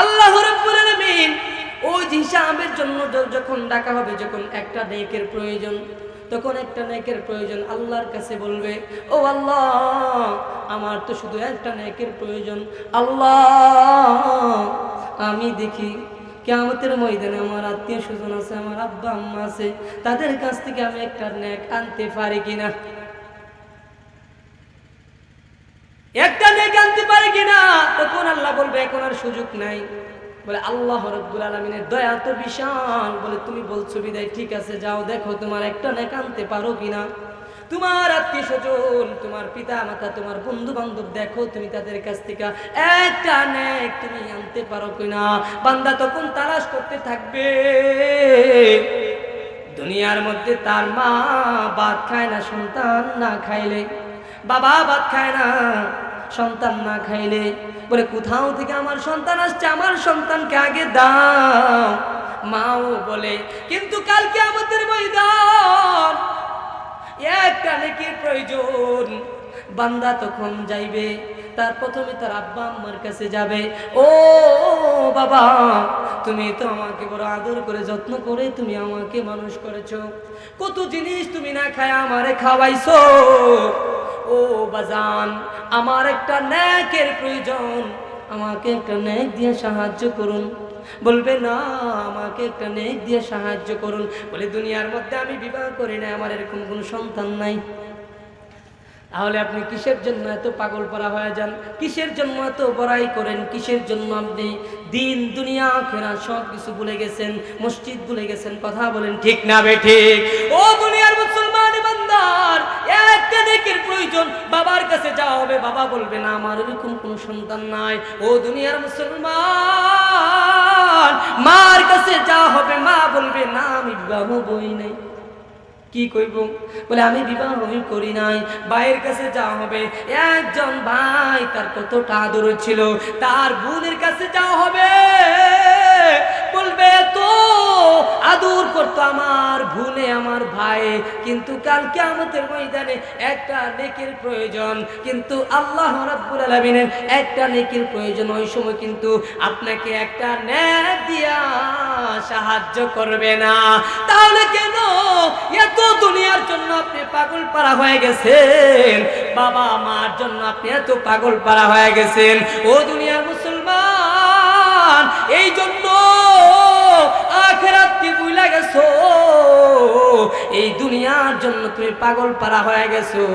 আল্লাহ রাব্বুল আলামিন ওই হিসাবের জন্য যখন ডাকা হবে, যখন একটা নেকের প্রয়োজন, তখন একটা নেকের প্রয়োজন, আল্লাহর কাছে বলবে, ও আল্লাহ, আমার তো শুধু একটা নেকের প্রয়োজন। আল্লাহ, আমি দেখি কিয়ামতের ময়দানে আমার আত্মীয় স্বজন আছে, আমার আব্বা আম্মা আছে, তাদের কাছ থেকে আমি একটা নেক আনতে পারি কিনা, একটা নেক আনতে পারি কিনা। তখন আল্লাহ বলবে এখন আর সুযোগ নাই। বলে আল্লাহ রাব্বুল আলামিনের দয়া তো বিশাল, বলে তুমি বলছো বিদায়, ঠিক আছে যাও দেখো তোমার একটা নেক আনতে পারো কিনা। তোমার আত্মীয় স্বজন, তোমার পিতা মাতা, তোমার বন্ধু বান্ধব, দেখো তুমি তাদের কাছ থেকে একটা নেক তুমি আনতে পারো কিনা। বান্দা তখন তালাশ করতে থাকবে। দুনিয়ার মধ্যে তার মা ভাত খায় না সন্তান না খাইলে, বাবা ভাত খায় না সন্তান না খাইলে, বলে কোথাও থেকে আমার সন্তান আসছে, আমার সন্তানকে আগে দাও। মাও বলে, কিন্তু কালকে আমাদের ময়দান একটা নেকির প্রয়োজন। বান্দা তখন যাইবে, তার প্রথমে তার আব্বা আম্মার কাছে যাবে, ও বাবা, তুমি তো আমাকে বড় আদর করে যত্ন করে তুমি আমাকে মানুষ করেছো, কত জিনিস তুমি না খায় আমারে খাওয়াইছো। ও বাজান, আমার একটা নেকের প্রয়োজন, আমাকে একটা নেক দিয়ে সাহায্য করুন। বলবে না, আমাকে একটা নেক দিয়ে সাহায্য করুন। বলে দুনিয়ার মধ্যে আমি বিবাহ করি না, আমার এরকম কোনো সন্তান নাই। তাহলে আপনি কিসের জন্য এত পাগল পারা হয়ে যান? কিসের জন্য এত বড়াই করেন? কিসের জন্য আপনি দিন দুনিয়া আখিরাত সব কিছু ভুলে গেছেন, মসজিদ ভুলে গেছেন? কথা বলেন ঠিক না বেঠিক? ও দুনিয়ার মুসলমান বান্দার, একটা নেকের প্রয়োজন, বাবার কাছে যাওয়া হবে, বাবা বলবে না আমার এরকম কোনো সন্তান নাই। ও দুনিয়ার মুসলমান, মার কাছে যাওয়া হবে, মা বলবে না আমি বিবাহ বই নাই। কি কইব? বলে আমি বিবাহ করি নাই। ভাইয়ের কাছে যাওয়া হবে, একজন ভাই তার কতটা আদর ছিল, তার বোনের কাছে যাওয়া হবে, বলবে তো আদর করতো আমার বোনে আমার ভাই, কিন্তু কালকে আমাদের ময়দানে একটা নেকির প্রয়োজন, কিন্তু আল্লাহ রাব্বুল আলামিনের একটা নেকির প্রয়োজন। ওই সময় কিন্তু আপনাকে একটা নেক দিয়া সাহায্য করবে না। তাহলে কেন এত দুনিয়ার জন্য আপনি পাগল পারা হয়ে গেছেন? বাবা মার জন্য আপনি এত পাগল পারা হয়ে গেছেন। ও দুনিয়ার মুসলমান, এই জন্য আখিরাতকে ভুলে গেছো, এই দুনিয়ার জন্য তুমি পাগল পারা হয়ে গেছো।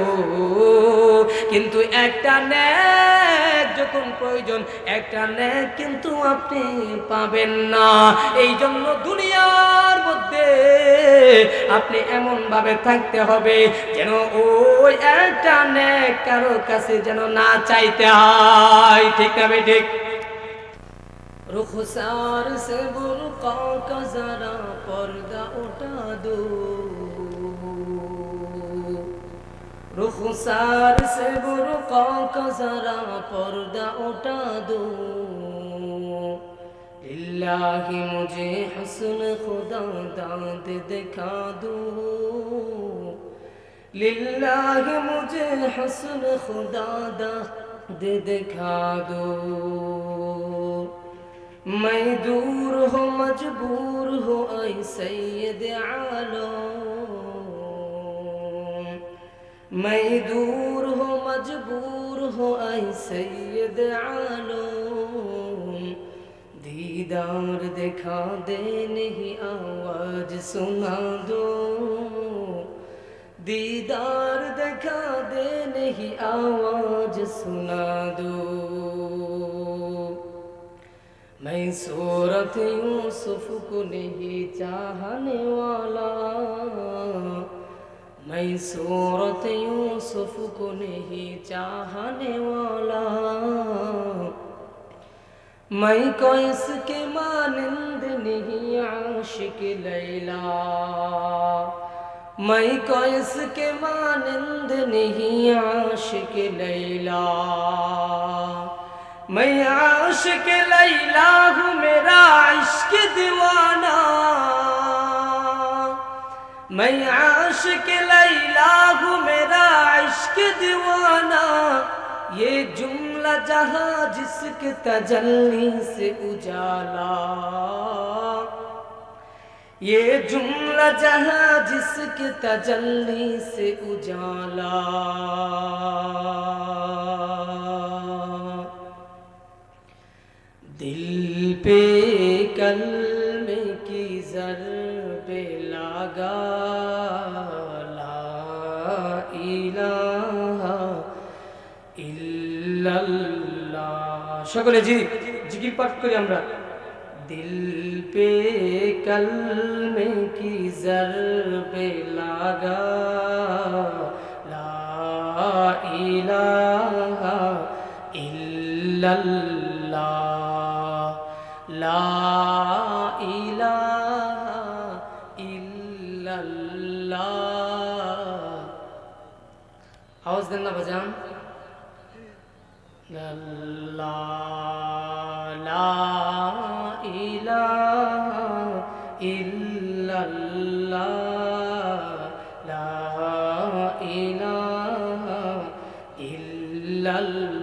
কিন্তু একটা নেক যখন প্রয়োজন, একটা নেক কিন্তু আপনি পাবেন না। এই জন্য দুনিয়ার মধ্যে আপনি এমন ভাবে থাকতে হবে যেন ওই একটা নেক কারো কাছে যেন না চাইতে হয়। ঠিক না ঠিক? रुखसार से बुर्का का जरा पर्दा उठा दो, रुखसार से बुर्का का जरा पर्दा उठा दो, लिल्लाहि मुझे हुस्न खुदा दाद दिखा दो, लिल्लाहि मुझे हुस्न खुदा दाद दिखा दो। मैं दूर हो मजबूर हो ऐ सैयद आलम, मैं दूर हो मजबूर हो ऐ सैयद आलम, दीदार दिखा दे नहीं आवाज सुना दो, दीदार दिखा दे नहीं आवाज सुना दो। मैं सूरत यूसुफ को नहीं चाहने वाला, मैं सूरत यूसुफ को नहीं चाहने वाला, मैं कैस के मानंद नहीं आशिक लैला, मैं कैस के मानंद नहीं आशिक लैला, मैं आशिक लैला हूँ मेरा इश्क दीवाना, मैं आशिक लैला हूँ मेरा इश्क दीवाना, ये जुम्ला जुमला जहां जिसके तजल्ली से उजाला, ये जुमला जहां जिसके तजल्ली से उजाला, दिल पे कलमे की ज़रबे लगा, ला इलाहा इल्लल्लाह। সকলে জিকির পাঠ করি আমরা। दिल पे कलमे की ज़रबे लगा, ला इलाहा इल्लल्लाह, ला इलाहा इल्लल्लाह। आवाज देन ना बाजान। ला ला इलाहा इल्लल्लाह, ला इलाहा इल्लल्लाह,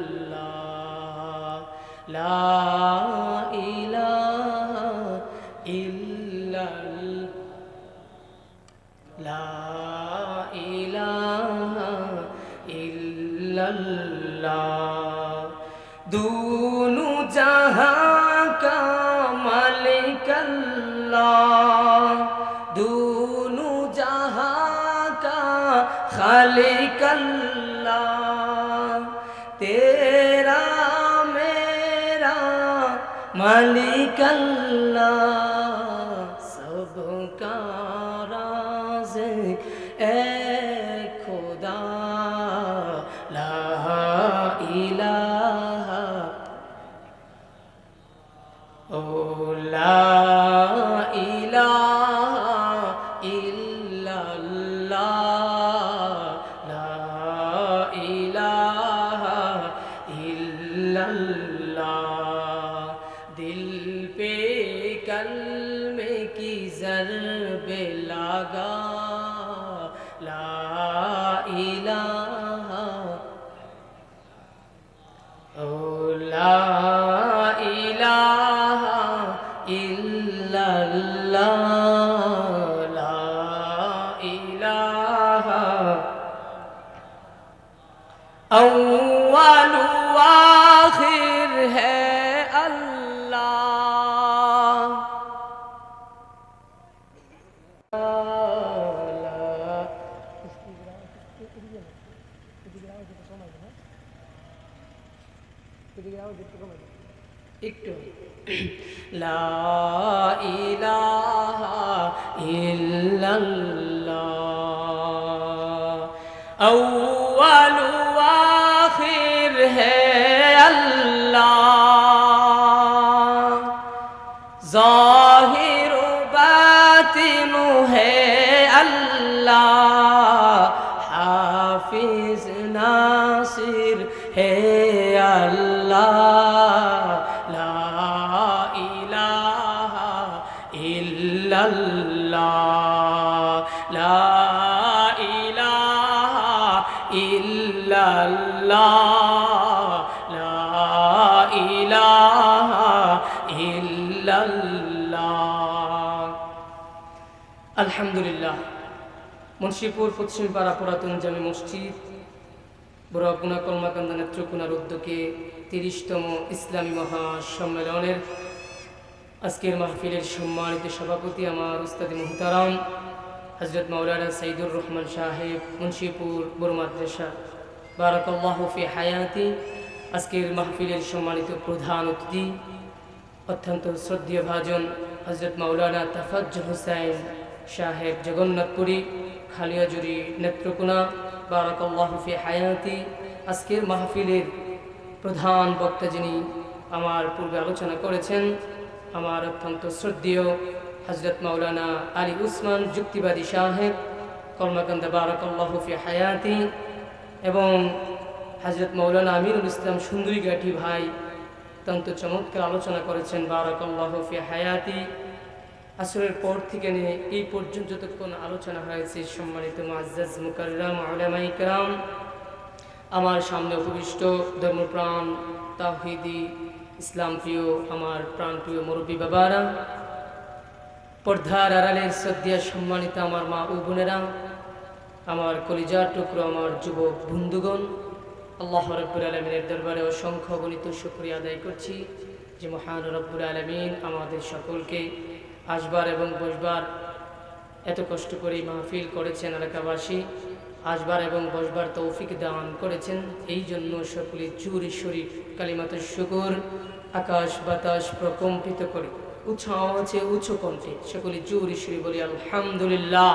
ला इलाहा इल्लल्लाह, ला इलाहा इल्लल्लाह। दूनु जहां का मालिक अल्लाह, दूनु जहां का खालिक अल्लाह, तेरा मेरा मालिक अल्लाह, सबका राज़िक़ ए खुदा, ला इलाहा ओ ला इलाहा इल्लल्लाह, ला इलाहा इल्लल्लाह। दिल पे कलमे की ज़रबे लगा, ला इलाहा ओ ला इलाहा इल्लल्लाह, ला इलाहा। अव्वल व आखिर है अल्लाह, একটু লা ইলাহা ইল্লাল্লাহ, अव्वल व आखिर है अल्लाह, ज़ाहिर व बातिन है अल्लाह, हाफिज नासिर है अल्लाह, ला इलाहा इल्लल्लाह, ला इलाहा इल्लल्लाह, ला इलाहा इल्लल्लाह। আলহামদুলিল্লাহ। মুন্সিপুর পশ্চিমপাড়া পুরাতন জামে মসজিদ বড়গুনা কলমাকান্দা নেত্রকোনার উদ্যোগে ৩০তম ইসলামী মহাসম্মেলনের আজকের মাহফিলের সম্মানিত সভাপতি আমার উস্তাদ মুহতারাম হযরত মাওলানা সাইদুর রহমান সাহেব মুন্সিপুর বড় মাদ্রাসা, বারাকাল্লাহু ফি হায়াতি। আজকের মাহফিলের সম্মানিত প্রধান অতিথি অত্যন্ত শ্রদ্ধেয় ভাজন হযরত মাওলানা তাফাজ্জুল হুসাইন সাহেব জগন্নাথপুরী, খালিয়াজুরি, নেত্রকোনা, বারাকাল্লাহু ফি হায়াতি। আজকের মাহফিলের প্রধান বক্তা যিনি আমার পূর্বে আলোচনা করেছেন, আমার অত্যন্ত শ্রদ্ধেয় হযরত মাওলানা আলী উসমান যুক্তিবাদী সাহেব কলমাকান্দা, বারাকাল্লাহু ফি হায়াতি, এবং হযরত মাওলানা আমিরুল ইসলাম সুন্দরী গাঠি ভাই অত্যন্ত চমৎকার আলোচনা করেছেন, বারাকাল্লাহু ফি হায়াতি। আসরের পর থেকে নিয়ে এই পর্যন্ত যতক্ষণ আলোচনা হয়েছে সম্মানিত মুআজ্জাজ মুকাররম উলামায়ে কেরাম, আমার সামনে উপবিষ্ট ধর্মপ্রাণ তাওহীদি ইসলাম প্রিয় আমার প্রাণপ্রিয় মুরব্বী বাবারা, পর্দার আড়ালের শ্রদ্ধেয় সম্মানিত আমার মা ও বোনেরা, আমার কলিজার টুকরো আমার যুবক বন্ধুগণ, আল্লাহ রাব্বুল আলামিনের দরবারে অসংখ্য গণিত শুকরিয়া আদায় করছি যে মহান রব্বুল আলামিন আমাদের সকলকে আসবার এবং বসবার এত কষ্ট করে মাহফিল করেছেন এলাকাবাসী, আসবার এবং বসবার তৌফিক দান করেছেন। এই জন্য সকলে জোরে সোরে কালিমাতুশ শুকর আকাশ বাতাস প্রকম্পিত করে উঁচু আওয়াজে উঁচু কণ্ঠে সকলে জোরে সোরে বলি আলহামদুলিল্লাহ।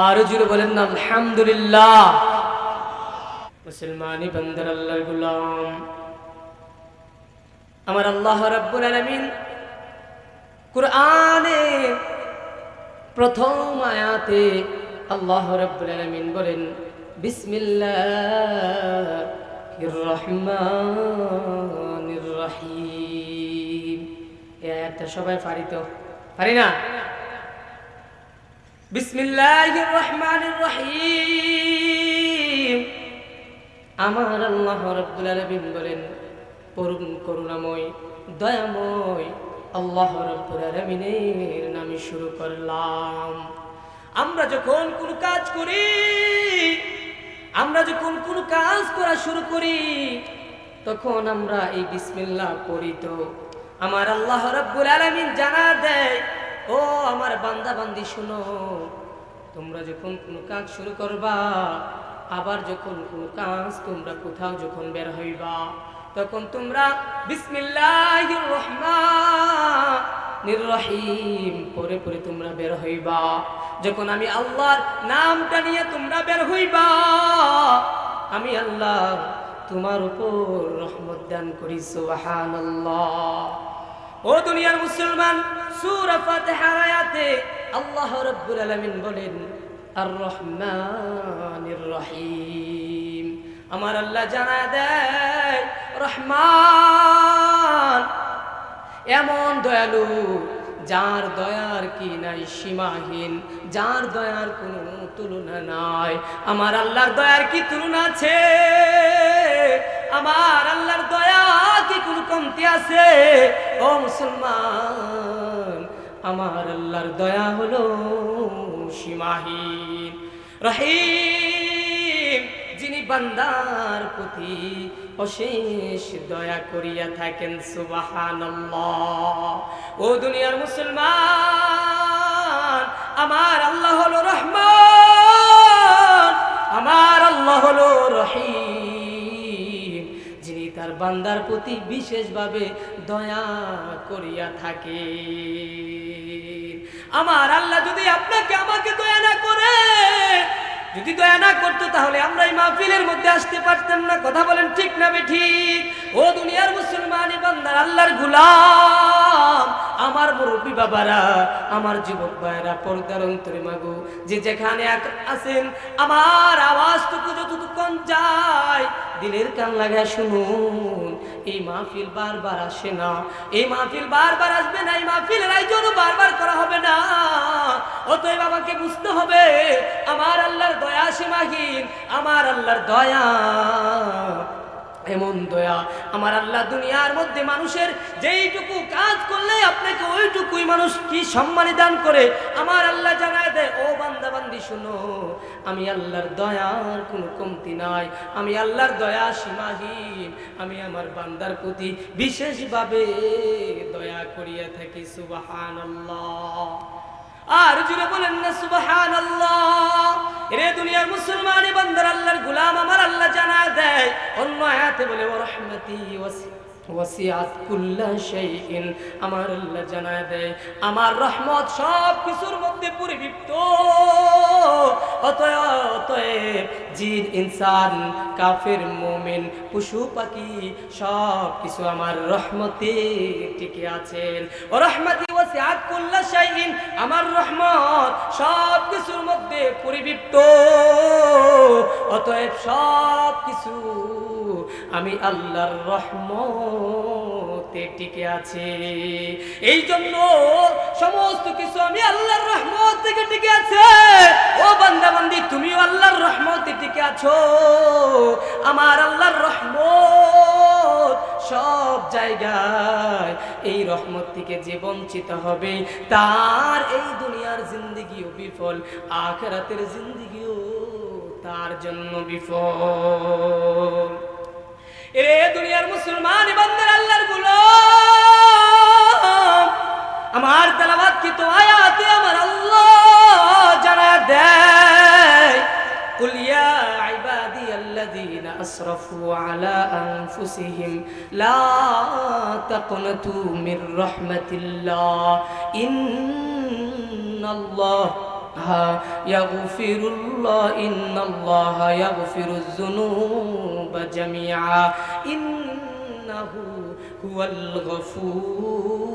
আরো জোরে বলেন না আলহামদুলিল্লাহ। মুসলমানি বান্দার আল্লাহর গোলাম, আমার আল্লাহ রাব্বুল আলামিন কুরআনে প্রথম আয়াতে আল্লাহ রাব্বুল আলামিন বলেন বিসমিল্লাহির রহমানির রহিম। এই আয়াতটা সবাই পারি না? বিসমিল্লাহির রহমানির রহিম। আমার আল্লাহ রাব্বুল আলামিন বলেন পরম করুণাময় দয়াময় আল্লাহ রাব্বুল আলামিনের নামে শুরু করলাম। আমরা যখন কোনো কাজ করি, আমরা যখন কোনো কাজ করা শুরু করি, তখন আমরা এই বিসমিল্লাহ পড়ি। তো আমার আল্লাহ রাব্বুল আলামিন জানা দেয়, ও আমার বান্দা বান্দি শুনো, তোমরা যখন কোনো কাজ শুরু করবা, আবার যখন কোনো কাজ তোমরা কোথাও যখন বের হইবা, তখন তোমরা বিসমিল্লাহির রহমানির রহিম পরে পরে তোমরা বের হইবা। যখন আমি আল্লাহর নামটা নিয়ে তোমরা বের হইবা, আমি আল্লাহ তোমার উপর রহমত দান করি। সুবহানাল্লাহ। ও দুনিয়ার মুসলমান, সূরা ফাতিহার আয়াতে আল্লাহ রাব্বুল আলামিন বলেন আর রহমানির রহিম। আমার আল্লাহ জানায় দেয় রহমান এমন দয়ালু, যার দয়ার কি নাই সীমাহীন, যার দয়ার কোনো তুলনা নাই। আমার আল্লাহর দয়ার কি তুলনা আছে? আমার আল্লাহর দয়া কি কোনো কমতি আছে? ও মুসলমান, আমার আল্লাহর দয়া হলো সীমাহীন। রহিম, যিনি বান্দার প্রতি অশেষ দয়া করিয়া থাকেন। সুবহানাল্লাহ। ও দুনিয়ার মুসলমান, আমার আল্লাহ হলো রহমান, আমার আল্লাহ হলো রহিম, যিনি তার বান্দার প্রতি বিশেষভাবে দয়া করিয়া থাকে। আমার আল্লাহ যদি আপনাকে আমাকে দয়া না করে, যদি দয়া না করতো, তাহলে আমরা এই মাহফিলের মধ্যে আসতে পারতাম না। কথা বলেন ঠিক না বেঠিক? ও দুনিয়ার মুসলমানি বান্দার আল্লাহর গোলাম, আমার মুরব্বী বাবারা, আমার যুবক ভাইরা, পর্দার অন্তরে মাগো যে যেখানে আছেন, আমার আওয়াজটুকু যতটুকুন যায় দিলের কান লাগায় শুনুন। এই মাহফিল বারবার আসে না, এই মাহফিল বারবার আসবে না, এই মাহফিলের আয়োজনও বারবার করা হবে না। অতএব আমাকে বুঝতে হবে আমার আল্লাহর দয়া সীমাহীন, আমার আল্লাহর দয়া এমন দয়া। আমার আল্লাহ দুনিয়ার মধ্যে মানুষের যেইটুকু কাজ করলে আপনাকে ওইটুকুই মানুষ কি সম্মানী দান করে। আমার আল্লাহ জানায় দেয়, ও বান্দা বান্দি শুনো, আমি আল্লাহর দয়ার কোনো কমতি নাই, আমি আল্লাহর দয়া সীমাহীন, আমি আমার বান্দার প্রতি বিশেষভাবে দয়া করিয়া থাকি। সুবহানাল্লাহ। আর জুড়ে বলেন না সুবহানাল্লাহ। রে দুনিয়ার মুসলমানি বান্দার আল্লাহর গোলাম, আমার আল্লাহ জানায় দেয় অন্য আয়াতে বলে ওয়া রাহমাতি ওয়াসিআত কুল্লা শাইইন। আমার আল্লাহ জানায় দেয় আমার রহমত সব কিছুর মধ্যে পরিবৃপ্ত। অতএব জিন ইনসান কাফের মুমিন পশু পাখি সব কিছু আমার রহমতে টিকে আছেন। ওয়া রাহমাতি ওয়াসিআত কুল্লা শাইইন, আমার রহমত সব কিছুর মধ্যে পরিবৃপ্ত। অতএব সব কিছু আমি আল্লাহর রহমতে রহমতে টিকে আছে। এই জন্য সমস্ত কিছু আমি আল্লাহর রহমত থেকে টিকে আছে। ও বান্দা বান্দি, তুমিও আল্লাহর রহমতে টিকে আছো। আমার আল্লাহর রহমত সব জায়গায়। এই রহমত থেকে যে বঞ্চিত হবে তার এই দুনিয়ার জিন্দেগিও বিফল, আখিরাতের জিন্দেগিও তার জন্য বিফল। এরে দুনিয়ার মুসলমান বান্দার আল্লাহর গোলাম, আমার তেলাওয়াত কি তো আয়াতে আমার আল্লাহ জানা দেয়, কুল ইয়া ইবাদিয়াল্লাযীনা আসরাফু আলা আনফুসিহিম লা তাকনাতু মির রাহমাতিল্লাহ ইন্নাল্লাহা ইন্নাল্লাহা ইয়াগফিরুয যুনুবা জামিআ ইন্নাহু হুয়াল গফুরুর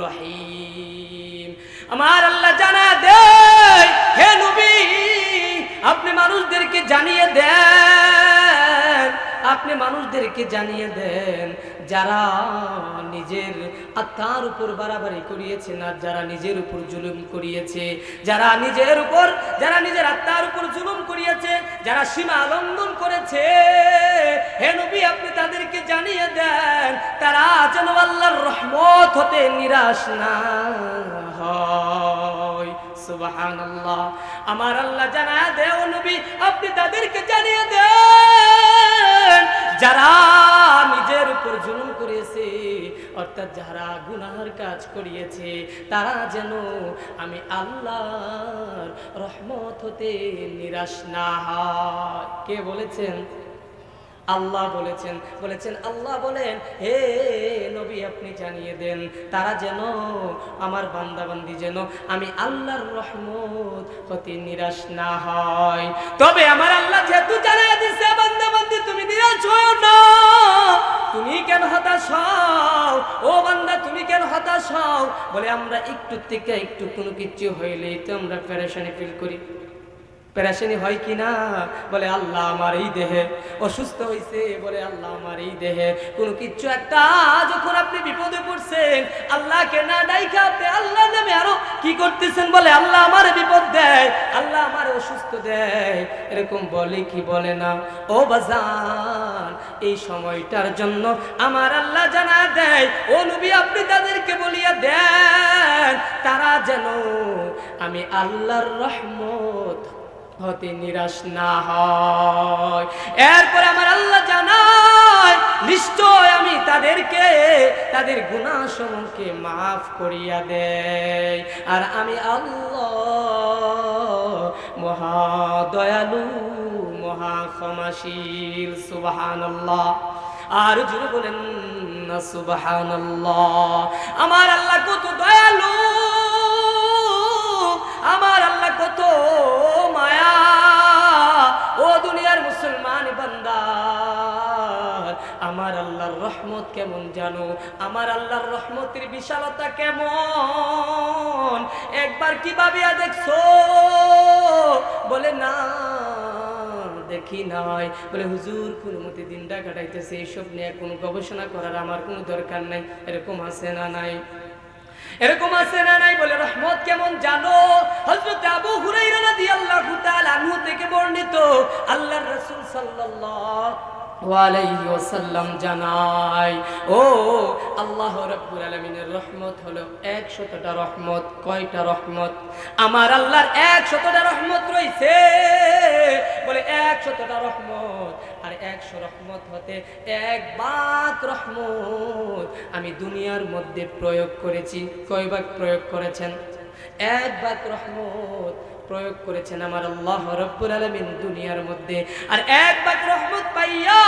রহিম। আমার আল্লাহ জানা দেয়, হে নবী আপনি মানুষদেরকে জানিয়ে দেন, আপনি মানুষদেরকে জানিয়ে দেন যারা নিজের আত্মার উপর বাড়াবাড়ি করিয়েছে না, যারা নিজের উপর জুলুম করিয়েছে, যারা নিজের আত্মার উপর জুলুম করিয়েছে, যারা সীমা লঙ্ঘন করেছে, হে নবী আপনি তাদেরকে জানিয়ে দেন তারা যেন আল্লাহর রহমত হতে নিরাশ না হয়। সুবহানাল্লাহ। আমার আল্লাহ জানায় দেয়, ও নবী আপনি তাদেরকে জানিয়ে দেন যারা নিজের উপর জুলুম করেছে, অর্থাৎ যারা গুনাহের কাজ করিয়েছে, তারা যেন আমি আল্লাহর রহমত হতে নিরাশ না হয়। কে বলেছেন? আল্লাহ বলেছেন আল্লাহ বলেন, হে নবী আপনি জানিয়ে দেন তারা যেন আমার বান্দাবান্দি যেন আমি আল্লাহর রহমত হতে নিরাশ না হয়। তবে আমার আল্লাহ যেহেতু জানিয়ে দিচ্ছে, বান্দাবান্দি তুমি নিরাশ হও না। তুমি কেন হতাশ হও? ও বান্দা তুমি কেন হতাশ হও? বলে আমরা একটু থেকে একটু কোনো কিছু হইলেই তো আমরা পেরেশানি ফিল করি। পেরেশানি হয় কি না? বলে আল্লাহ আমার এই দেহে অসুস্থ হয়েছে, বলে আল্লাহ আমার এই দেহে কোনো কিছু একটা, যখন আপনি বিপদে পড়ছেন আল্লাহকে না ডাইকা আপনি আল্লাহ নামে আরো কি করতেছেন? বলে আল্লাহ আমার বিপদ দেয়, আল্লাহ আমার অসুস্থ দেয়, এরকম বলে কি বলে না? ও বাজান, এই সময়টার জন্য আমার আল্লাহ জানা দেয়, ও নবী আপনি তাদেরকে বলিয়া দেন তারা যেন আমি আল্লাহর রহমত হতে নিরাশ না হয়। এরপর আমার আল্লাহ জানায়, নিশ্চয় আমি তাদেরকে তাদের গুনাহ সমূহকে মাফ করিয়া দেই, আর আমি আল্লাহ মহা দয়ালু মহা ক্ষমাশীল। সুবহানাল্লাহ। আর জোরে বলেন না সুবহানাল্লাহ। আমার আল্লাহ কত দয়ালু, আমার আল্লাহ কত মায়া। ও দুনিয়ার মুসলমান বান্দা, আমার আল্লাহর রহমত কেমন জানো? আমার আল্লাহর রহমতের বিশালতা কেমন একবার কি ভাবিয়া দেখছো? বলে না দেখি নাই। বলে হুজুর কোন মতে দিনটা কাটাইতেছে, এইসব নিয়ে কোনো গবেষণা করার আমার কোনো দরকার নাই। এরকম আছে না নাই? এরকম আছে না নাই? বলে রহমত কেমন জানো? হযরত আবু হুরায়রা রাদিয়াল্লাহু তাআলা আনহু থেকে বর্ণিত, আল্লাহর রাসূল সাল্লাল্লাহু আলাইহি ওয়াসাল্লাম জানায়, ও আল্লাহ রাব্বুল আলামিনের রহমত হলো 100টা রহমত। কয়টা রহমত? আমার আল্লাহর 100টা রহমত রয়েছে। বলে 100টা রহমত, আর 100 রহমত হতে 1 ভাগ রহমত আমি দুনিয়ার মধ্যে প্রয়োগ করেছি। কয় ভাগ প্রয়োগ করেছেন? 1 ভাগ রহমত প্রয়োগ করেছেন আমার আল্লাহ রাব্বুল আলামিন দুনিয়ার মধ্যে। আর 1 ভাগ রহমত পাইয়া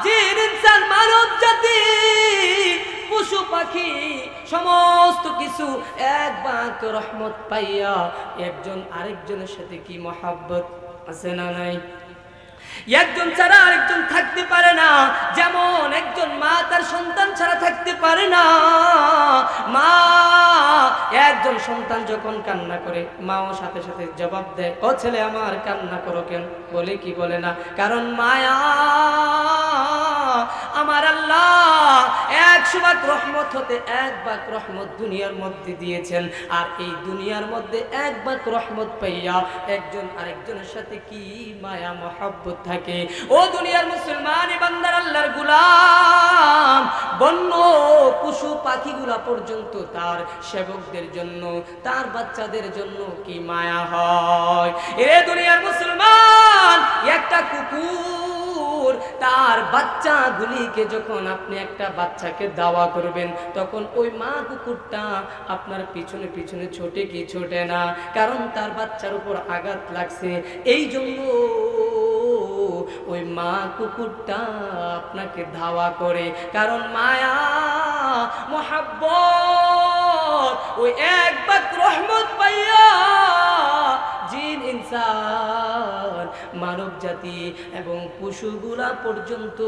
জিন ইনসান মানব জাতি পশু পাখি সমস্ত কিছু 1 ভাগ রহমত পাইয়া একজন আরেকজনের সাথে কি মহব্বত আছে না নাই? একজন ছাড়া আরেকজন থাকতে পারে না। যেমন একজন মা তার সন্তান ছাড়া থাকতে পারে না। মা একজন সন্তান যখন কান্না করে, মাও সাথে সাথে জবাব দেয়, ও ছেলে আমার কান্না করো কেন? বলে কি বলে না? কারণ মায়া। আমার আল্লাহ 100 ভাগ রহমত হতে 1 ভাগ রহমত দুনিয়ার মধ্যে দিয়েছেন। আর এই দুনিয়ার মধ্যে 1 ভাগ রহমত পাইয়া একজন আরেকজনের সাথে কি মায়া মহব্বত থাকে। ও দুনিয়ার মুসলমান বান্দার, আল্লাহর গোলাম, বন্য পশু পাখিগুলা পর্যন্ত তার সেবকদের জন্য, তার বাচ্চাদের জন্য কি মায়া হয়। এ দুনিয়ার মুসলমান, একটা কুকুর তার বাচ্চাগুলিকে যখন আপনি একটা বাচ্চাকে দাওয়া করবেন, তখন ওই মা কুকুরটা আপনার পিছনে পিছনে ছোটে কি ছোটে না, কারণ তার বাচ্চার উপর আঘাত লাগছে। এই জন্য ওই মা কুকুরটা আপনাকে ধাওয়া করে, কারণ মায়া মহাব্বত ওই 1 ভাগ রহমত পাইয়া জিন, ইনসান, মানব জাতি এবং পশুগুলা পর্যন্ত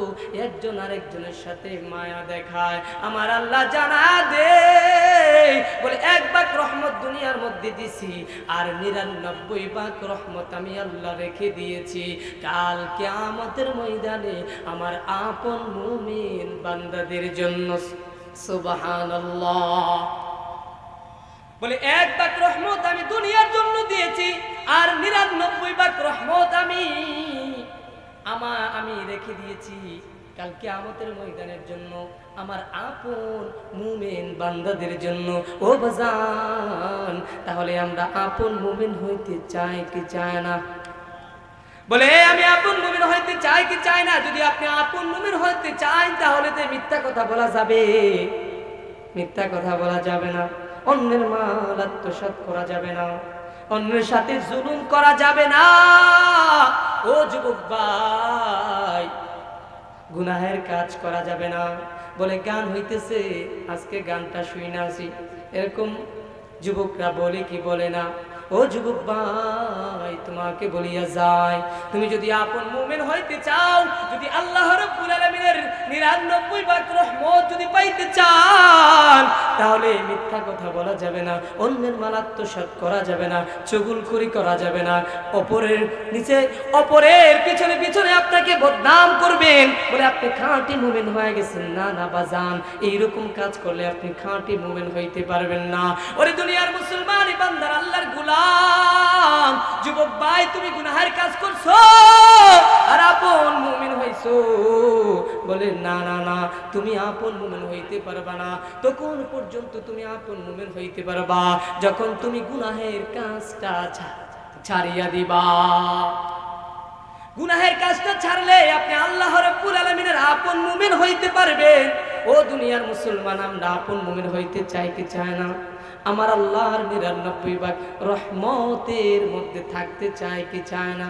একজন আরেকজনের সাথে মায়া দেখায়। আমার আল্লাহ জানা দে বলে 1 ভাগ রহমত দুনিয়ার মধ্যে দিছি, আর 99 ভাগ রহমত আমি আল্লাহ রেখে দিয়েছি কাল কিয়ামতের ময়দানে আমার আপন মুমিন বান্দাদের জন্য। সুবহানাল্লাহ। বলে 1 ভাগ রহমত আমি দুনিয়ার জন্য দিয়েছি, আর 99 ভাগ রহমত আমি রেখে দিয়েছি কাল কিয়ামতের ময়দানের জন্য আমার আপন মুমিন বান্দাদের জন্য। ও বাজান, তাহলে আমরা আপন মুমিন হইতে চাই কি চাই না? বলে আমি আপন মুমিন হইতে চাই কি চাই না? যদি আপনি আপন মুমিন হইতে চান, তাহলে তো মিথ্যা কথা বলা যাবে, মিথ্যা কথা বলা যাবে না, অন্যের মাল আত্মসাৎ করা যাবে না, অন্যের সাথে জুলুম করা যাবে না। ও যুবক ভাই, গুনাহের কাজ করা যাবে না। বলে গান হইতেছে, আজকে গানটা শুই না আসি, এরকম যুবকরা বলে কি বলে না? ও যুবক ভাই, তোমাকে বলিয়া যায়, তুমি যদি আপন মুমিন হইতে চাও, যদি আল্লাহ রাব্বুল আলামিনের 99 ভাগ রহমত যদি পাইতে চান, তাহলে মিথ্যা কথা বলা যাবে না, অন্যের মাল আত্মসাৎ করা যাবে না, চুগলখড়ি করা যাবে না, অপরের নিচে অপরের পিছনে পিছনে আপনাকে বদনাম করবেন বলে আপনি খাঁটি মুমিন হয়ে গেছেন। না না বাজান, এইরকম কাজ করলে আপনি খাঁটি মুমিন হইতে পারবেন না। ওরে দুনিয়ার মুসলমান বান্দার, আল্লাহর গোলাম, যুবক ভাই, তুমি গুনাহের কাজ করছো আর আপন মুমিন হইছো। বলে না না না, তুমি আপন মুমিন হইতে পারবা না। তখন পর্যন্ত তুমি আপন মুমিন হইতে পারবা যখন তুমি গুনাহের কাজটা ছাড়িয়া দিবা। গুনাহের কাজটা ছাড়লে আপনি আল্লাহ রাব্বুল আলামিনের আপন মুমিন হইতে পারবেন। ও দুনিয়ার মুসলমান, আমরা আপন মুমিন হইতে চাই কি চাই না? আমার আল্লাহর 99 ভাগ রহমতের মধ্যে থাকতে চাই কি চায় না?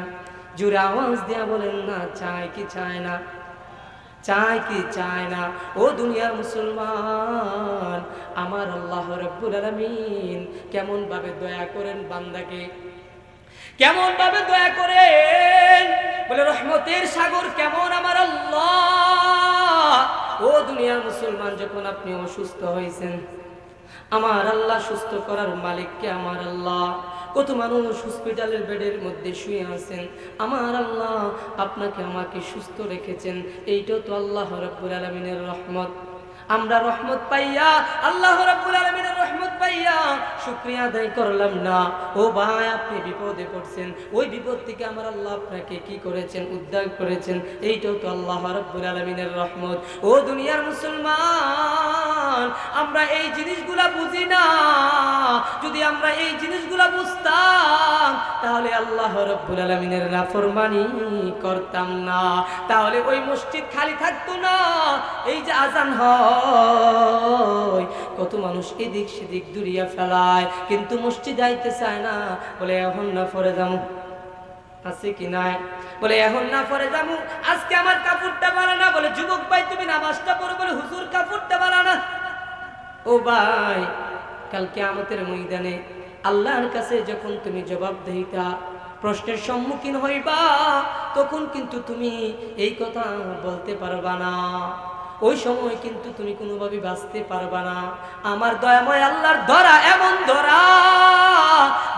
জোরে আওয়াজ দিয়া বলেন না, চাই কি চায় না? চাই কি চায় না? ও দুনিয়ার মুসলমান, আমার আল্লাহ রাব্বুল আলামিন কেমন ভাবে দয়া করেন বান্দাকে, কেমন ভাবে দয়া করেন। বলে রহমতের সাগর কেমন আমার আল্লাহ। ও দুনিয়ার মুসলমান, যখন আপনি অসুস্থ হয়েছেন, আমার আল্লাহ সুস্থ করার মালিককে আমার আল্লাহ। কত মানুষ হসপিটালের বেডের মধ্যে শুয়ে আছেন, আমার আল্লাহ আপনাকে আমাকে সুস্থ রেখেছেন। এইটাও তো আল্লাহ রাব্বুল আলামিনের রহমত। আমরা রহমত পাইয়া, আল্লাহ রাব্বুল আলামিনের রহমত পাইয়া শুকরিয়া আদায় করলাম না। ও ভাই, আপনি বিপদে পড়ছেন, ওই বিপদ থেকে আমার আল্লাহ আপনাকে কি করেছেন? উদ্ধার করেছেন। এইটাও তো আল্লাহ রাব্বুল আলামিনের রহমত। ও দুনিয়ার মুসলমান, আমরা এই জিনিসগুলা বুঝি না। যদি আমরা এই জিনিসগুলা বুঝতাম, তাহলে আল্লাহ রাব্বুল আলামিনের নাফরমানি করতাম না, তাহলে ওই মসজিদ খালি থাকতো না। এই যে আজান হয়, কত মানুষ এদিক সেদিক দূরিয়া ফেলায়, কিন্তু মসজিদ আইতে চায় না। বলে এখন না পরে যাবো, আছে কি নাই? বলে এখন না পরে যাবো, আজকে আমার কাপড়টা বাড়ানা। বলে যুবক ভাই, তুমি নামাজটা পড়ো। বলে হুজুর কাপড়টা বাড়ানা। ও ভাই, কাল কিয়ামতের ময়দানে আল্লাহর কাছে যখন তুমি জবাবদিহিতা প্রশ্নের সম্মুখীন হইবা, তখন কিন্তু তুমি এই কথা বলতে পারবা না। ও ওই সময় কিন্তু তুমি কোনোভাবে বাঁচতে পারবা না। আমার দয়াময় আল্লাহর ধরা এমন ধরা,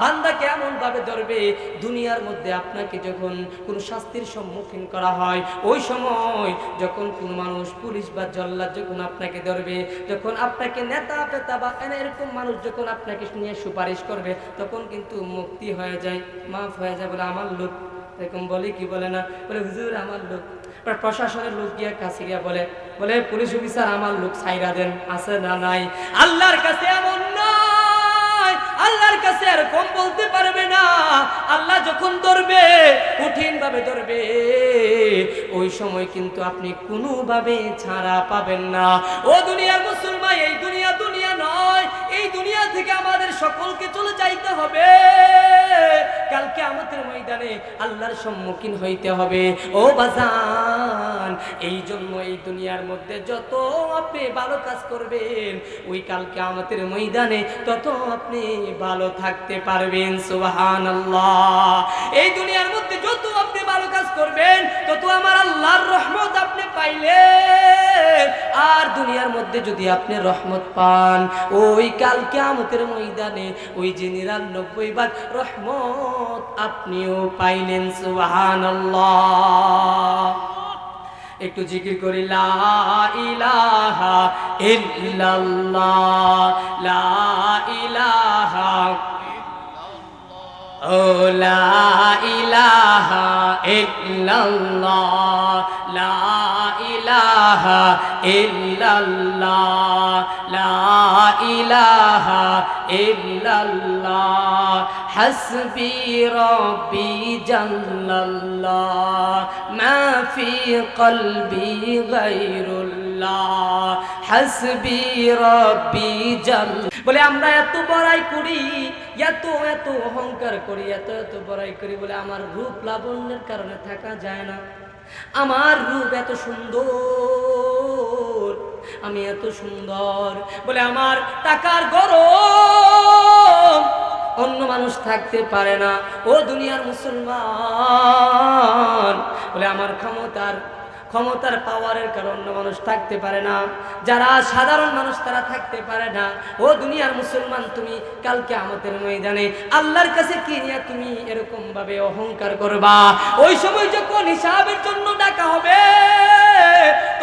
বান্দাকে এমন ভাবে ধরবে, দুনিয়ার মধ্যে আপনাকে যখন কোনো শাস্তির সম্মুখীন করা হয়, ওই সময় যখন কোনো মানুষ পুলিশ বা জল্লাদ যখন আপনাকে ধরবে, যখন আপনাকে নেতা পেতা বা এরকম মানুষ যখন আপনাকে নিয়ে সুপারিশ করবে, তখন কিন্তু মুক্তি হয়ে যায়, মাফ হয়ে যায়, বলে আমার লোক, এরকম বলে কি বলে না, বলে হুজুর আমার লোক। প্রশাসনের লোক গিয়ে কাছে গিয়া বলে পুলিশ অফিসার আমার লোক ছাইরা দেন, আছে না নাই? আল্লাহর কাছে এমন নয়, আল্লাহর কাছে এরকম বলতে পারবে না। আল্লাহ যখন ধরবে, কঠিন ভাবে ধরবে, ওই সময় কিন্তু আপনি কোনোভাবে ছাড়া পাবেন না। ও দুনিয়ার মুসলমান, এই দুনিয়া দুনিয়া নয়, এই দুনিয়া থেকে আমাদের সকলকে চলে যাইতে হবে। কালকে আমাদের ময়দানে আল্লাহর সম্মুখীন হইতে হবে। ও বাজান, এই জন্য এই দুনিয়ার মধ্যে যত আপনি ভালো কাজ করবেন, ওই কালকে আমাদের ময়দানে তত আপনি ভালো থাকতে পারবেন। সুবহানাল্লাহ। এই দুনিয়ার মধ্যে যত আপনি ভালো কাজ করবেন, তত আমার আল্লাহর রহমত আপনি পাইলেন। আর দুনিয়ার মধ্যে যদি আপনি রহমত পান, ওই কালকে আমাদের ময়দানে ওই যে ৯৯ ভাগ রহমত আপনিও পাইলেন। সুবহানাল্লাহ। একটু জিকির করি, লা ইলাহা ইল্লাল্লাহ, লা ইলাহা, ও লা ইলাহা ইল্লাল্লাহ, লা ইলাহা ইল্লাল্লাহ, লা ইলাহা ইল্লাল্লাহ, হাসবি রব্বি জাল্লাল্লাহ, মা ফি কলবি গায়রুল্লাহ, হাসবি রব্বি জাল্লাল্লাহ। বলে আমরা এত বড়াই করি, এত এত অহংকার করি, এত এত বড়াই করি, বলে আমার রূপ লাবণ্যের কারণে থাকা যায় না। আমার রূপ এত সুন্দর, আমি এত সুন্দর, বলে আমার টাকার গরম অন্য মানুষ থাকতে পারে না। ও দুনিয়ার মুসলমান, বলে আমার ক্ষমতার পাওয়ারের কারণে অন্য মানুষ থাকতে পারে না, যারা সাধারণ মানুষ তারা থাকতে পারে না। ও দুনিয়ার মুসলমান, তুমি কালকে আমাদের ময়দানে আল্লাহর কাছে কি নিয়ে তুমি এরকম ভাবে অহংকার করবা? ওই সময় যখন হিসাবের জন্য ডাকা হবে,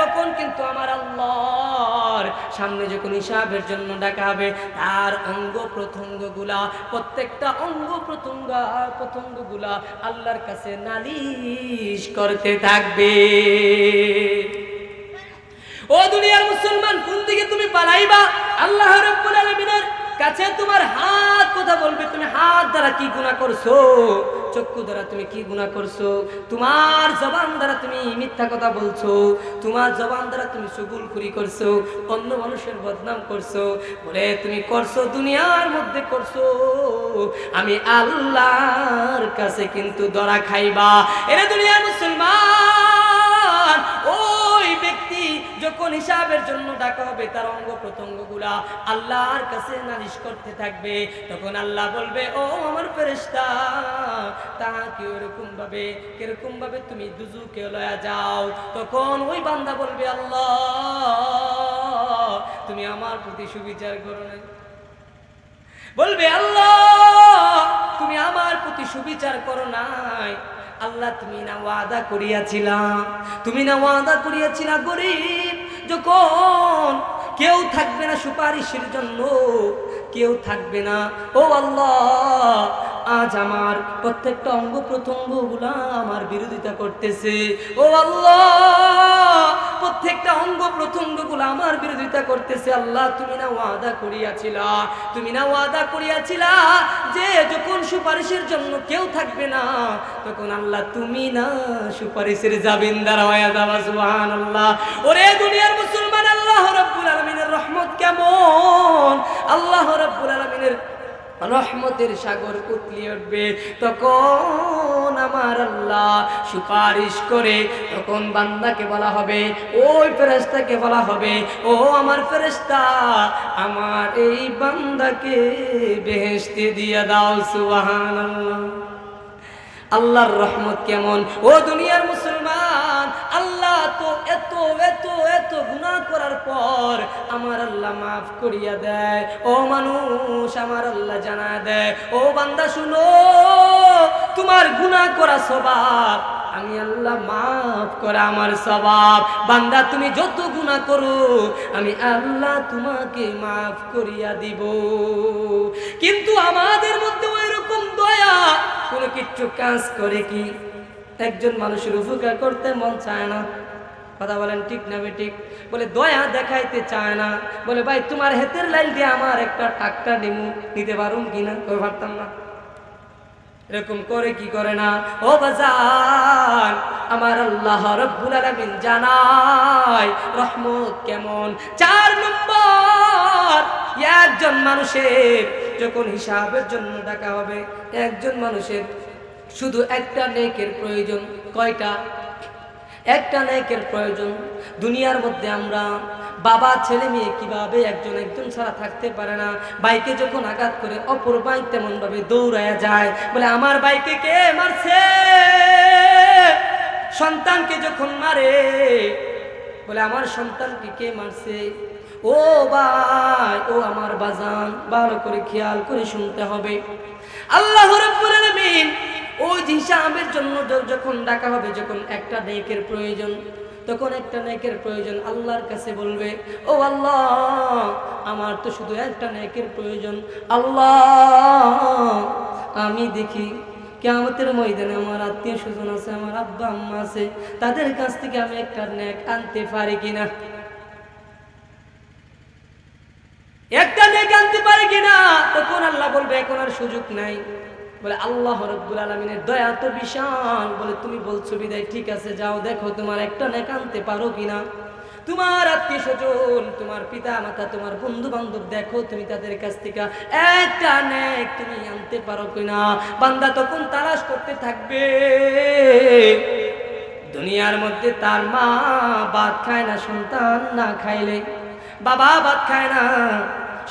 তখন কিন্তু আমার আল্লাহর সামনে যখন হিসাবের জন্য ডাকা হবে, তার অঙ্গ প্রত্যঙ্গগুলা, প্রত্যেকটা অঙ্গ প্রত্যঙ্গগুলা আল্লাহর কাছে নালিশ করতে থাকবে। ও দুনিয়ার মুসলমান, কোন দিকে তুমি পালাইবা? আল্লাহ রাব্বুল আলামিনের কাছে তোমার হাত কথা বলবে। তুমি হাত দ্বারা কি গুনাহ করছো, চক্ষু দ্বারা তুমি কি গুনাহ করছো, তোমার জবান দ্বারা তুমি মিথ্যা কথা বলছো, তোমার জবান দ্বারা তুমি চুগলখুরি করছো, অন্য মানুষের বদনাম করছো, বলে তুমি করছো, দুনিয়ার মধ্যে করছো, আমি আল্লাহর কাছে কিন্তু ধরা খাইবা। এরে দুনিয়ার মুসলমান, ওই ব্যক্তি যখন হিসাবের জন্য ডাকা হবে, তার অঙ্গ প্রত্যঙ্গগুলা আল্লাহর কাছে নালিশ করতে থাকবে। তখন আল্লাহ বলবে, ও আমার ফেরেশতা, তাকে কিরকম ভাবে তুমি দুজুকে লয়া যাও। তখন ওই বান্দা বলবে, আল্লাহ তুমি আমার প্রতি সুবিচার করো নাই। বলবে, আল্লাহ তুমি আমার প্রতি সুবিচার করো নাই। আল্লাহ তুমি না ওয়াদা করিয়াছিলা, গরিব যখন কেউ থাকবে না সুপারিশের জন্য, কেউ থাকবে না, ও আল্লাহ আজ আমার প্রত্যেকটা অঙ্গ প্রত্যঙ্গগুলা আমার বিরোধিতা করতেছে। ও আল্লাহ প্রত্যেকটা অঙ্গ প্রত্যঙ্গগুলা আমার বিরোধিতা করতেছে। আল্লাহ তুমি না ওয়াদা করিয়াছিলা যে যখন সুপারিশের জন্য কেউ থাকবে না, তখন আল্লাহ তুমি না সুপারিশের জামিনদার হয়ে যাবা। সুবহানাল্লাহ। ওরে দুনিয়ার মুসলমান, আল্লাহ রাব্বুল আলামিনের রহমত কেমন! আল্লাহ রাব্বুল আলামিনের রহমতের সাগর উতলে উঠবে। তখন আমার আল্লাহ সুপারিশ করে, তখন বান্দাকে বলা হবে, ওই ফেরেশতাকে বলা হবে, ও আমার ফেরেশতা, আমার এই বান্দাকে বেহেশতে দিয়ে দাও। সুবহানাল্লাহ। আল্লাহর রহমত কেমন! ও দুনিয়ার মুসলমান, আল্লাহ তো এত এত এত গুনাহ পর আমার আল্লাহ মাফ করিয়া দেয়। ও মানুষ, আমার আল্লাহ জানা দেয়, ও বান্দা শুনো, তোমার গুনাহ করা স্বভাব আমি আল্লাহ মাফ করে আমার স্বভাব। বান্দা তুমি যত গুনাহ করো আমি আল্লাহ তোমাকে মাফ করিয়া দিব। কিন্তু আমাদের মধ্যে ওই রকম দয়া কোনো কিছু কাজ করে কি? একজন মানুষের উপকার করতে মন চায় না, কথা বলেন ঠিক না বেঠিক? বলে দয়া দেখাইতে চায় না, বলে ভাই তোমার হাতের লাইল দিয়ে আমার একটা টাকটা নিতে পারুন কিনা? পারতাম না। এরকম করে কি করে না? ও বাজান, আমার আল্লাহ রাব্বুল আলামিন জানায় রহমত কেমন। 4 নম্বর, একজন মানুষের যখন হিসাবের জন্য ডাকা হবে, একজন মানুষের শুধু একটা নেকের প্রয়োজন। কয়টা? একটা নেকের প্রয়োজন। দুনিয়ার মধ্যে আমরা বাবা ছেলে মেয়ে কিভাবে একজন ছাড়া থাকতে পারে না। বাইকে যখন আঘাত করে অপর বাইক তেমন ভাবে দৌড়ায়া যায়, বলে আমার বাইকে কে মারছে? সন্তানকে যখন মারে বলে আমার সন্তানকে কে মারছে? ও ভাই, ও আমার বাজান, ভালো করে খেয়াল করে শুনতে হবে। আল্লাহ রাব্বুল আলামিন ওই হিসাবের জন্য যখন ডাকা হবে, যখন একটা নেকের প্রয়োজন, তখন একটা নেকের প্রয়োজন, আল্লাহর কাছে বলবে, ও আল্লাহ, আমার তো শুধু একটা নেকের প্রয়োজন। আল্লাহ, আমি দেখি কিয়ামতের ময়দানে আমার আত্মীয় স্বজন আছে, আমার আব্বা আম্মা আছে, তাদের কাছ থেকে আমি একটা নেক আনতে পারি কিনা, একটা নেক আনতে পারি কিনা? তখন আল্লাহ বলবে এখন আর সুযোগ নাই। বলে আল্লাহ রাব্বুল আলামিনের দয়া তো বিশাল। বলে তুমি বলছো বিদায়, ঠিক আছে, যাও দেখো তোমার একটা নেক আনতে পারো কিনা। তোমার আত্মীয় স্বজন, তোমার পিতা মাতা, তোমার বন্ধু বান্ধব, দেখো তুমি তাদের কাছ থেকে একটা নেক তুমি আনতে পারো কিনা। বান্দা তখন তালাশ করতে থাকবে। দুনিয়ার মধ্যে তার মা ভাত খায় না সন্তান না খাইলে, বাবা ভাত খায় না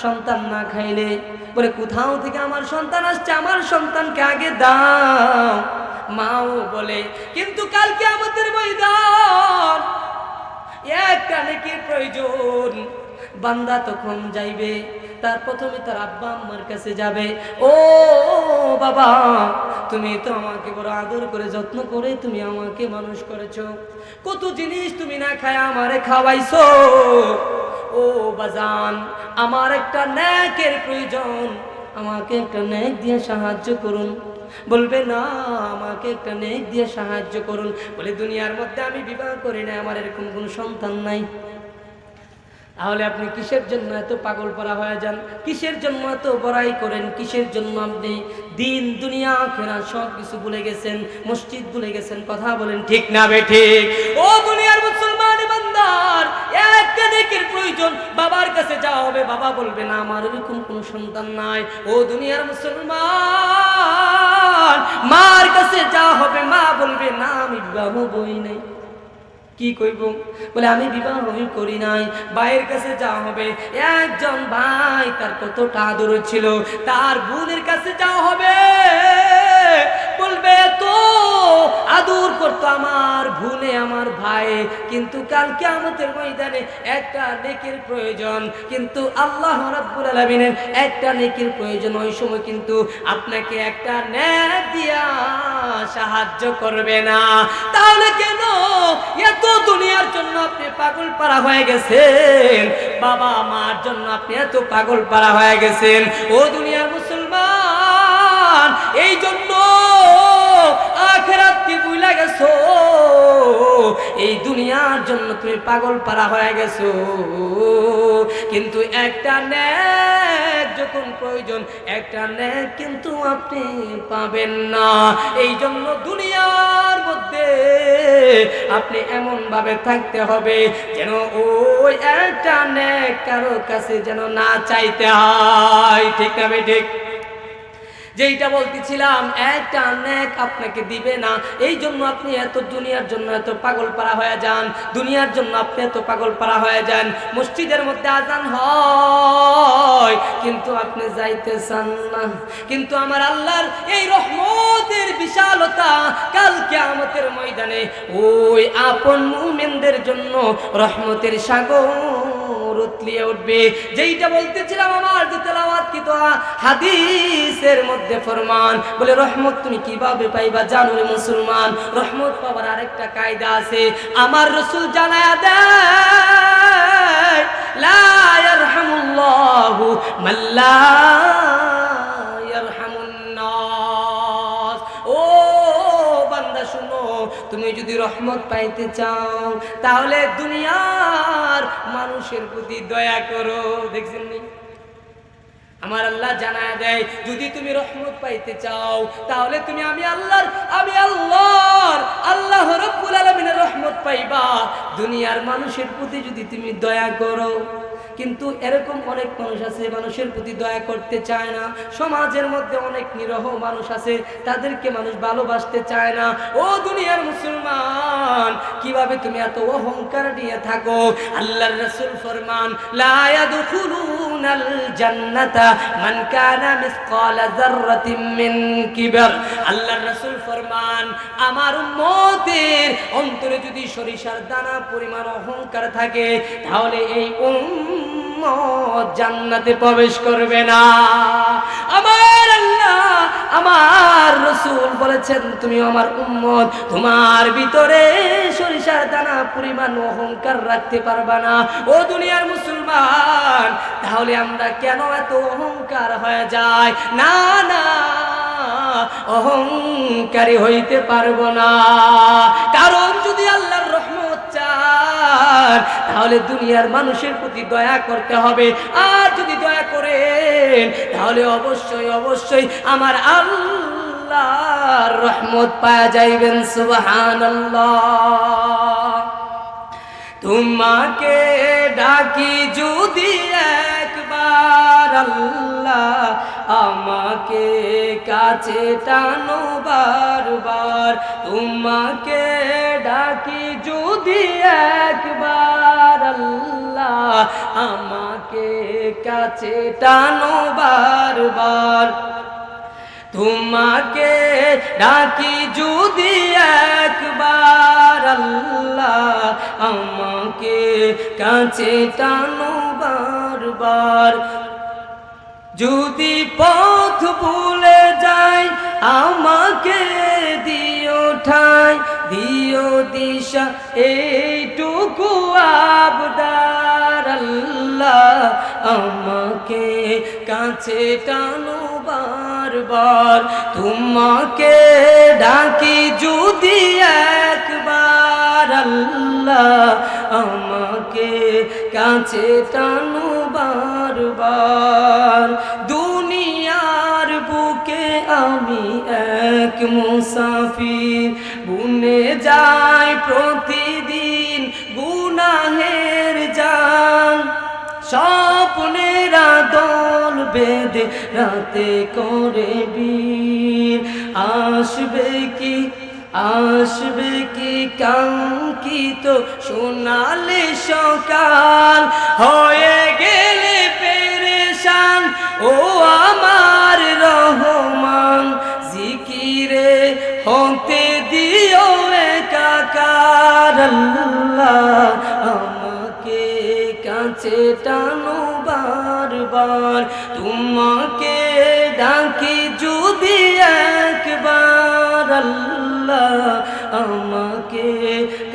সন্তান না খাইলে, বলে কোথাও থেকে আমার সন্তান আসছে, আমার সন্তানকে আগে দাও। মাও বলে, কিন্তু কালকে আমাদের ময়দান একটা নেকির প্রয়োজন। বান্দা তখন যাইবে, তার প্রথমে তার আব্বা আম্মার কাছে যাবে, ও বাবা, তুমি তো আমাকে বড় আদর করে যত্ন করে তুমি আমাকে মানুষ করেছো, কত জিনিস তুমি না খায় আমারে খাওয়াইছো। ও বাজান, আমার একটা নেকের প্রয়োজন, আমাকে একটা নেক দিয়ে সাহায্য করুন। বলবে না, আমাকে একটা নেক দিয়ে সাহায্য করুন। বলে দুনিয়ার মধ্যে আমি বিবাহ করি না, আমার এরকম কোনো সন্তান নাই। তাহলে আপনি কিসের জন্য এত পাগল পারা হয়ে যান? কিসের জন্য এত বড়াই করেন? কিসের জন্য আপনি দিন দুনিয়া আখিরাত সব কিছু ভুলে গেছেন, মসজিদ ভুলে গেছেন? কথা বলেন ঠিক না বেঠিক? ও দুনিয়ার মুসলমান বান্দার একটা নেকের প্রয়োজন, বাবার কাছে যাওয়া হবে, বাবা বলবে না আমার এরকম কোনো সন্তান নাই। ও দুনিয়ার মুসলমান, মার কাছে যাওয়া হবে, মা বলবে না আমি বিবাহ বই নাই। কি কইব? বলে আমি বিবাহ করি নাই। ভাইয়ের কাছে যাওয়া হবে, একজন ভাই তার কতটা আদর ছিল, তার বোনের কাছে যাওয়া হবে, বলবে তো আদর করতো আমার বোনে আমার ভাই, কিন্তু কালকে আমাদের ময়দানে একটা নেকির প্রয়োজন, কিন্তু আল্লাহ রাব্বুল আলামিনের একটা নেকির প্রয়োজন। ওই সময় কিন্তু আপনাকে একটা নেক দিয়া সাহায্য করবে না। তাহলে কেন এত দুনিয়ার জন্য আপনি পাগল পারা হয়ে গেছেন? বাবা মার জন্য আপনি এত পাগল পারা হয়ে গেছেন? ও দুনিয়ার মুসলমান, এই জন্য আখিরাত কি ভুলে গেছো? এই দুনিয়ার জন্য তুমি পাগল পারা হয়ে গেছো। কিন্তু একটা নেক যখন প্রয়োজন, একটা নেক কিন্তু আপনি পাবেন না। এই জন্য দুনিয়ার মধ্যে আপনি এমন ভাবে থাকতে হবে যেন ওই একটা নেক কারো কাছে যেন না চাইতে হয়। ঠিক না ঠিক? যেইটা বলতেছিলাম, একটা নেক আপনাকে দিবে না। এই জন্য আপনি এত দুনিয়ার জন্য এত পাগল পারা হয়ে যান, দুনিয়ার জন্য আপনি এত পাগল পারা হয়ে যান। মসজিদের মধ্যে আজান হয় কিন্তু আপনি যাইতে চান না। কিন্তু আমার আল্লাহর এই রহমতের বিশালতা, কাল কিয়ামতের ময়দানে ওই আপন মুমিনদের জন্য রহমতের সাগর উতলিয়ে উঠবে। যেইটা বলতেছিলাম আমার যে তেলাওয়াত কি তো হাদিসের মধ্যে ফরমান বলে রহমত তুমি কিভাবে পাইবা জানো রে মুসলমান? রহমত পাওয়ার আরেকটা কায়দা আছে, আমার রাসূল জানায়া দেয় লা ইয়ারহামুল্লাহু মান লা ইয়ারহামুন নাস। ও বান্দা শুনো, তুমি যদি রহমত পাইতে চাও তাহলে দুনিয়ার মানুষের প্রতি দয়া করো। দেখছেন নি আমার আল্লাহ জানায় দেয় যদি তুমি রহমত পাইতে চাও তাহলে তুমি আমি আল্লাহ রাব্বুল আলামিনের রহমত পাইবা। দুনিয়ার মানুষের প্রতি যদি তুমি দয়া করো, কিন্তু এরকম অনেক মানুষ আছে মানুষের প্রতি দয়া করতে চায় না। সমাজের মধ্যে অনেক নিরহ মানুষ আছে, তাদেরকে মানুষ ভালোবাসতে চায় না। ও দুনিয়ার মুসলমান, কিভাবে তুমি এত অহংকার নিয়ে থাকো? আল্লাহর রাসূল ফরমান লা ইয়াদখুলুনাল জান্নাতা মান কানা মিসকালা যাররাতিন মিন কিবর। আল্লাহর রাসূল ফরমান আমার উম্মতের অন্তরে যদি সরিষার দানা পরিমাণ অহংকার থাকে তাহলে এই উম্মত জান্নাতে প্রবেশ করবে না। আমার আল্লাহ আমার রাসূল বলেছেন তুমি আমার উম্মত, তোমার ভিতরে সরিষার দানা পরিমাণ অহংকার রাখতে পারবা না। ও দুনিয়ার মুসলমান, তাহলে আমরা কেন এত অহংকার হয়ে যায়? না না, অহংকারী হইতে পারবো না। কারণ যদি আল্লাহর রহমত চান তাহলে দুনিয়ার মানুষের প্রতি দয়া করতে হবে। আর যদি দয়া করেন তাহলে অবশ্যই অবশ্যই আমার আল্লাহর রহমত পাওয়া যাইবেন। সুবহানাল্লাহ। তোমাকে ডাকি যদি একবার আল্লাহ, আমাকে কাছে টানো বারবার। তোমাকে ডাকি যদি একবার আল্লাহ, আমাকে কাছে টানো বারবার। তোমাকে ডাকি যদি একবার আল্লাহ, আমাকে কাছে টানো বারবার। যদি পথ ভুলে যাই আমাকে দিও ঠাই, দিও দিশা এইটুকু আবদার আল্লাহ, আমাকে কাছে টানো বারবার। তোমাকে ডাকি যদি একবার আল্লাহ, আমাকে কাছে টানো বারবার। দুনিয়ার বুকে আমি এক মুসাফির, বুনে যাই প্রতিদিন গুনাহের জাল। স্বপ্নের দল বেঁধে রাতে করে বীর, আসবে কি কাঙ্ক্ষিত সোনালি সকাল। হয়ে গেলে পেরেশান ও আমার রহমান, জিকিরে হতে দিও একাকার আল্লাহ, আমাকে কাছে টানো বারবার। তোমাকে ডাকি যদি একবার আল্লাহ, আমাকে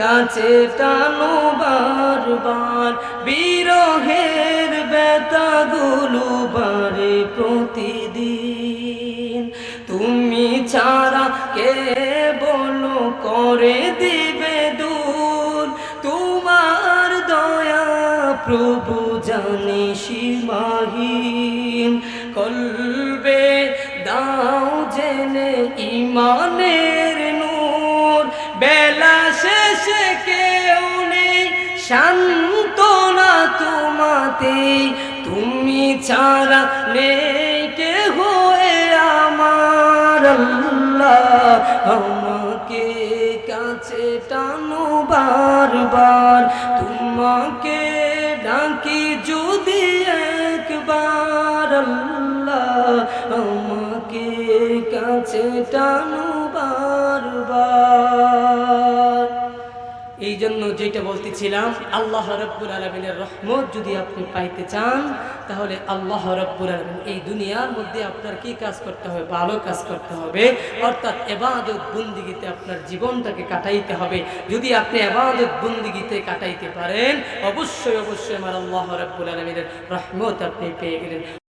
কাছে টানো বারবার। বিরহের ব্যথাগুলো বাড়ে প্রতিদিন, তুমি ছাড়া কে বলো করে দিবে দূর। তোমার দয়া প্রভু জানি সীমাহীন, কলবে দাও জেনে ইমানের নূর। বেলা শেষে কেউ নেই সান্ত্বনা তোমাতে, তুমি ছাড়া নেই কে হয়ে আমার আল্লাহ, আমাকে কাছে টানো বারবার। তোমাকে ডাকি যদি একবার আল্লাহ, আমাকে কাছে টানো বারবার। এই জন্য যেটা বলতেছিলাম, আল্লাহ রাব্বুল আলামিনের রহমত যদি আপনি পাইতে চান, তাহলে আল্লাহ রাব্বুল আলামিন এই দুনিয়ার মধ্যে আপনার কি কাজ করতে হবে? ভালো কাজ করতে হবে, অর্থাৎ ইবাদত বন্দেগীতে আপনার জীবনটাকে কাটাইতে হবে। যদি আপনি ইবাদত বন্দেগীতে কাটাইতে পারেন, অবশ্যই অবশ্যই আমার আল্লাহ রাব্বুল আলামিনের রহমত আপনি পেয়ে গেলেন।